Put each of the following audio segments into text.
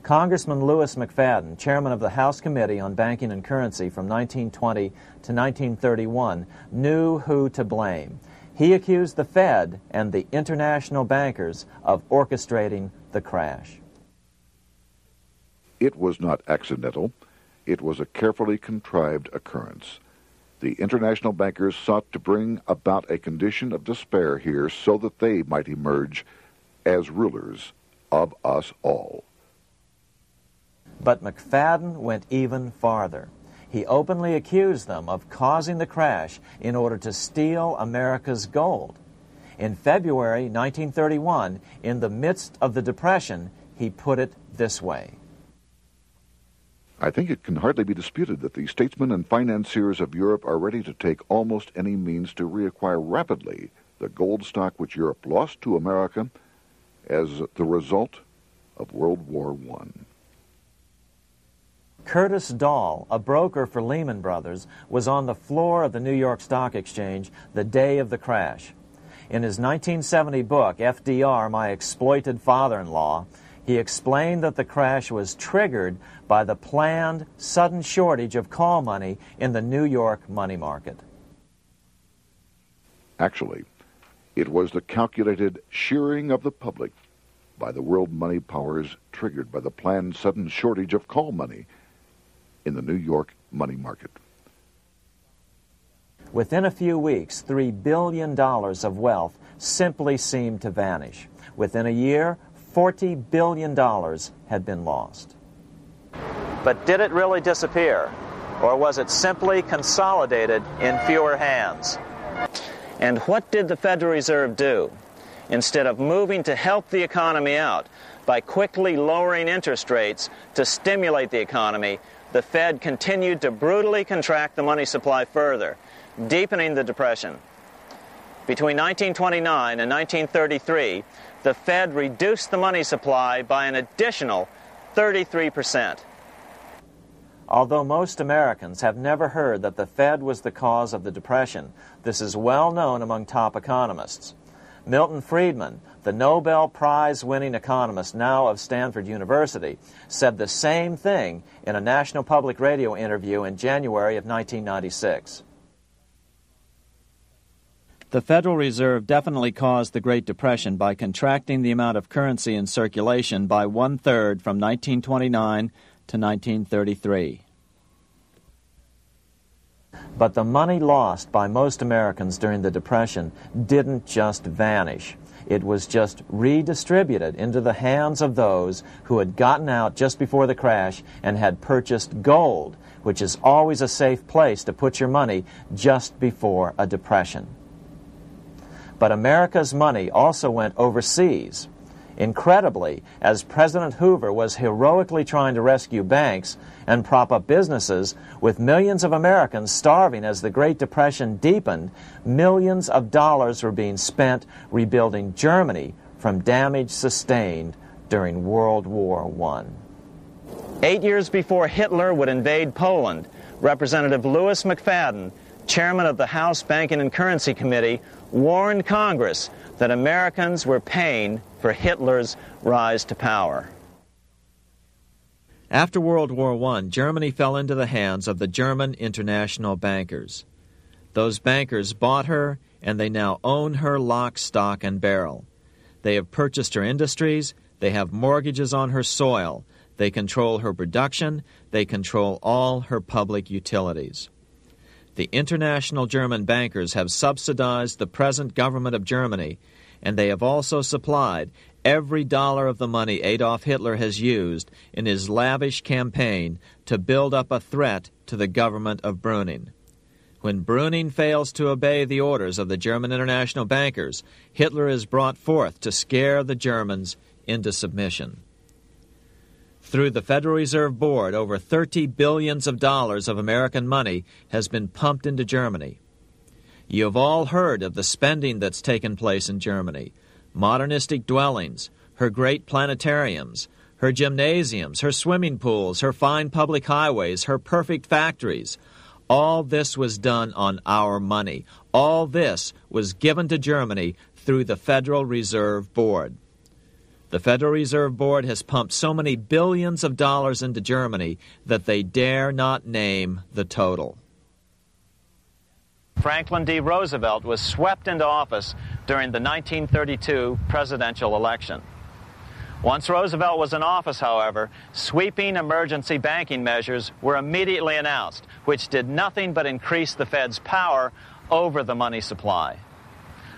Congressman Louis McFadden, chairman of the House Committee on Banking and Currency from 1920 to 1931, knew who to blame. He accused the Fed and the international bankers of orchestrating the crash. It was not accidental. It was a carefully contrived occurrence. The international bankers sought to bring about a condition of despair here so that they might emerge as rulers of us all. But McFadden went even farther. He openly accused them of causing the crash in order to steal America's gold. In February 1931, in the midst of the Depression, he put it this way. I think it can hardly be disputed that the statesmen and financiers of Europe are ready to take almost any means to reacquire rapidly the gold stock which Europe lost to America as the result of World War I. Curtis Dahl, a broker for Lehman Brothers, was on the floor of the New York Stock Exchange the day of the crash. In his 1970 book, FDR, My Exploited Father-in-Law, he explained that the crash was triggered by the planned sudden shortage of call money in the New York money market. Actually, it was the calculated shearing of the public by the world money powers triggered by the planned sudden shortage of call money in the New York money market. Within a few weeks, $3 billion of wealth simply seemed to vanish. Within a year, $40 billion had been lost. But did it really disappear? Or was it simply consolidated in fewer hands? And what did the Federal Reserve do? Instead of moving to help the economy out by quickly lowering interest rates to stimulate the economy, the Fed continued to brutally contract the money supply further, deepening the Depression. Between 1929 and 1933, the Fed reduced the money supply by an additional 33%. Although most Americans have never heard that the Fed was the cause of the Depression, this is well known among top economists. Milton Friedman, the Nobel Prize-winning economist now of Stanford University, said the same thing in a National Public Radio interview in January of 1996. The Federal Reserve definitely caused the Great Depression by contracting the amount of currency in circulation by 1/3 from 1929 to 1933. But the money lost by most Americans during the Depression didn't just vanish. It was just redistributed into the hands of those who had gotten out just before the crash and had purchased gold, which is always a safe place to put your money just before a depression. But America's money also went overseas. Incredibly, as President Hoover was heroically trying to rescue banks and prop up businesses, with millions of Americans starving as the Great Depression deepened, millions of dollars were being spent rebuilding Germany from damage sustained during World War I. 8 years before Hitler would invade Poland, Representative Louis McFadden, chairman of the House Banking and Currency Committee, warned Congress that Americans were paying for Hitler's rise to power. After World War I, Germany fell into the hands of the German international bankers. Those bankers bought her, and they now own her lock, stock, and barrel. They have purchased her industries, they have mortgages on her soil, they control her production, they control all her public utilities. The international German bankers have subsidized the present government of Germany, and they have also supplied every dollar of the money Adolf Hitler has used in his lavish campaign to build up a threat to the government of Brüning. When Brüning fails to obey the orders of the German international bankers, Hitler is brought forth to scare the Germans into submission. Through the Federal Reserve Board, over $30 billion of American money has been pumped into Germany. You have all heard of the spending that's taken place in Germany. Modernistic dwellings, her great planetariums, her gymnasiums, her swimming pools, her fine public highways, her perfect factories. All this was done on our money. All this was given to Germany through the Federal Reserve Board. The Federal Reserve Board has pumped so many billions of dollars into Germany that they dare not name the total. Franklin D. Roosevelt was swept into office during the 1932 presidential election. Once Roosevelt was in office, however, sweeping emergency banking measures were immediately announced, which did nothing but increase the Fed's power over the money supply.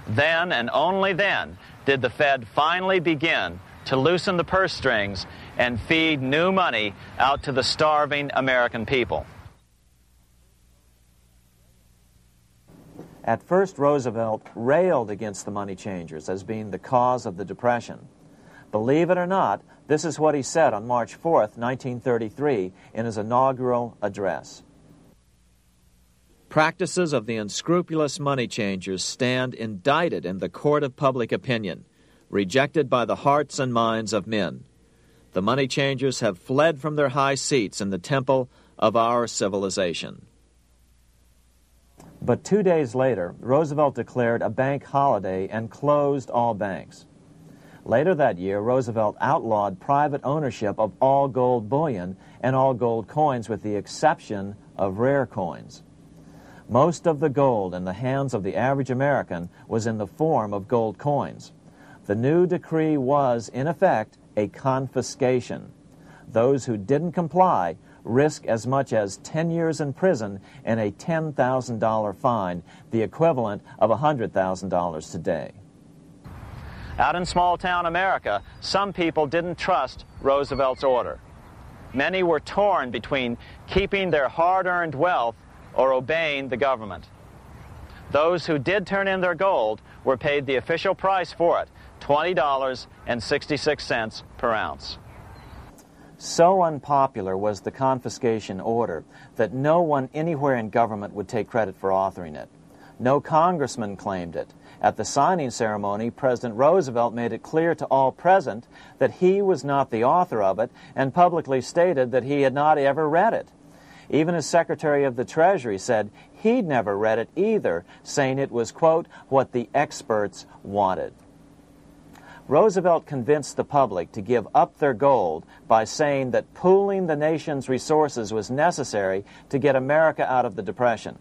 Then, and only then, did the Fed finally begin to loosen the purse strings and feed new money out to the starving American people. At first, Roosevelt railed against the money changers as being the cause of the Depression. Believe it or not, this is what he said on March 4th, 1933, in his inaugural address. Practices of the unscrupulous money changers stand indicted in the court of public opinion, rejected by the hearts and minds of men. The money changers have fled from their high seats in the temple of our civilization. But 2 days later, Roosevelt declared a bank holiday and closed all banks. Later that year, Roosevelt outlawed private ownership of all gold bullion and all gold coins with the exception of rare coins. Most of the gold in the hands of the average American was in the form of gold coins. The new decree was, in effect, a confiscation. Those who didn't comply risk as much as 10 years in prison and a $10,000 fine, the equivalent of $100,000 today. Out in small-town America, some people didn't trust Roosevelt's order. Many were torn between keeping their hard-earned wealth or obeying the government. Those who did turn in their gold were paid the official price for it, $20.66 per ounce. So unpopular was the confiscation order that no one anywhere in government would take credit for authoring it. No congressman claimed it. At the signing ceremony, President Roosevelt made it clear to all present that he was not the author of it and publicly stated that he had not ever read it. Even his Secretary of the Treasury said he'd never read it either, saying it was, quote, what the experts wanted. Roosevelt convinced the public to give up their gold by saying that pooling the nation's resources was necessary to get America out of the Depression.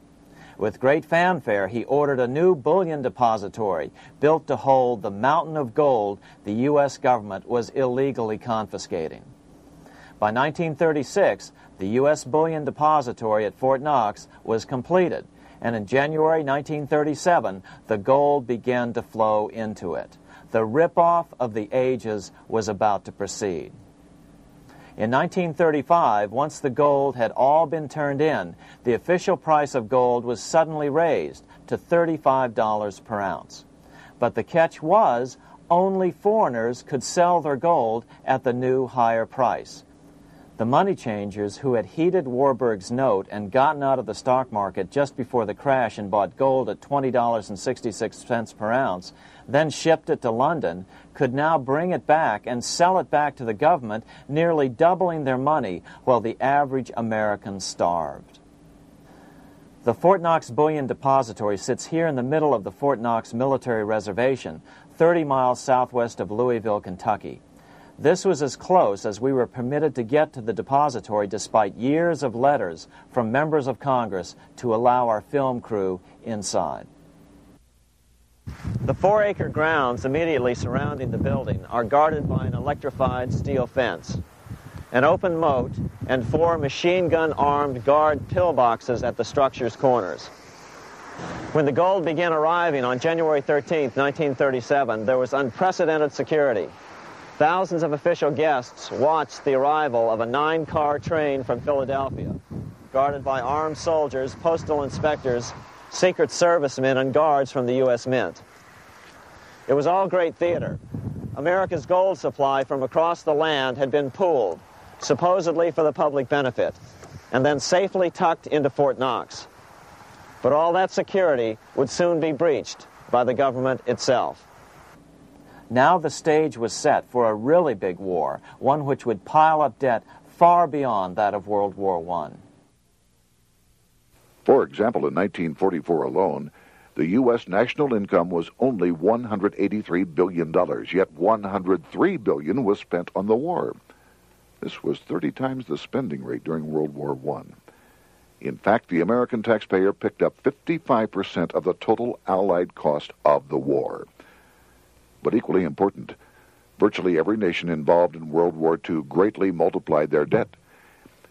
With great fanfare, he ordered a new bullion depository built to hold the mountain of gold the U.S. government was illegally confiscating. By 1936, the U.S. bullion depository at Fort Knox was completed, and in January 1937, the gold began to flow into it. The rip-off of the ages was about to proceed. In 1935, once the gold had all been turned in, the official price of gold was suddenly raised to $35 per ounce. But the catch was, only foreigners could sell their gold at the new higher price. The money changers who had heeded Warburg's note and gotten out of the stock market just before the crash and bought gold at $20.66 per ounce, then shipped it to London, could now bring it back and sell it back to the government, nearly doubling their money while the average American starved. The Fort Knox Bullion Depository sits here in the middle of the Fort Knox Military Reservation, 30 miles southwest of Louisville, Kentucky. This was as close as we were permitted to get to the depository despite years of letters from members of Congress to allow our film crew inside. The 4-acre grounds immediately surrounding the building are guarded by an electrified steel fence, an open moat, and 4 machine-gun-armed guard pillboxes at the structure's corners. When the gold began arriving on January 13, 1937, there was unprecedented security. Thousands of official guests watched the arrival of a 9-car train from Philadelphia, guarded by armed soldiers, postal inspectors, Secret Servicemen, and guards from the U.S. Mint. It was all great theater. America's gold supply from across the land had been pooled, supposedly for the public benefit, and then safely tucked into Fort Knox. But all that security would soon be breached by the government itself. Now the stage was set for a really big war, one which would pile up debt far beyond that of World War I. For example, in 1944 alone, The U.S. national income was only $183 billion, yet $103 billion was spent on the war. This was 30 times the spending rate during World War I. In fact, the American taxpayer picked up 55% of the total Allied cost of the war. But equally important, virtually every nation involved in World War II greatly multiplied their debt.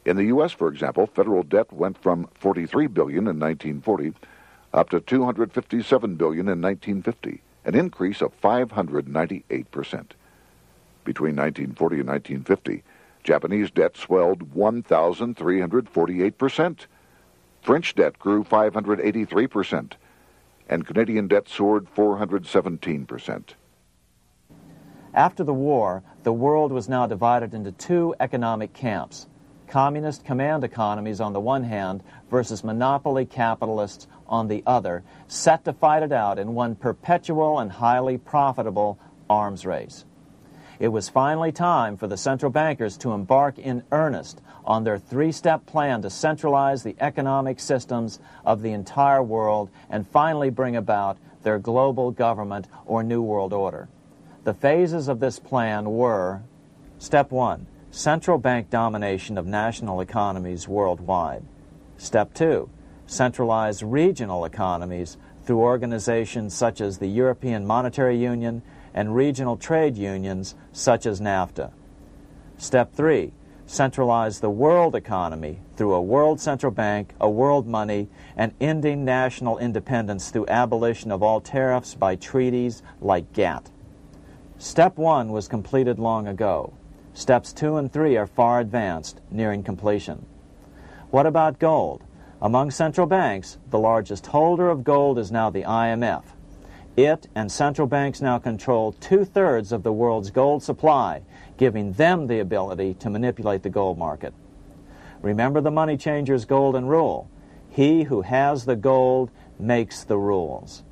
In the U.S., for example, federal debt went from $43 billion in 1940 up to $257 billion in 1950, an increase of 598%. Between 1940 and 1950, Japanese debt swelled 1,348%. French debt grew 583%, and Canadian debt soared 417%. After the war, the world was now divided into two economic camps: communist command economies on the one hand versus monopoly capitalists on the other, set to fight it out in one perpetual and highly profitable arms race. It was finally time for the central bankers to embark in earnest on their three-step plan to centralize the economic systems of the entire world and finally bring about their global government or New World Order. The phases of this plan were: Step 1, central bank domination of national economies worldwide. Step 2, centralize regional economies through organizations such as the European Monetary Union and regional trade unions such as NAFTA. Step 3, centralize the world economy through a world central bank, a world money, and ending national independence through abolition of all tariffs by treaties like GATT. Step 1 was completed long ago. Steps 2 and 3 are far advanced, nearing completion. What about gold? Among central banks, the largest holder of gold is now the IMF. It and central banks now control 2/3 of the world's gold supply, giving them the ability to manipulate the gold market. Remember the money changer's golden rule: he who has the gold makes the rules.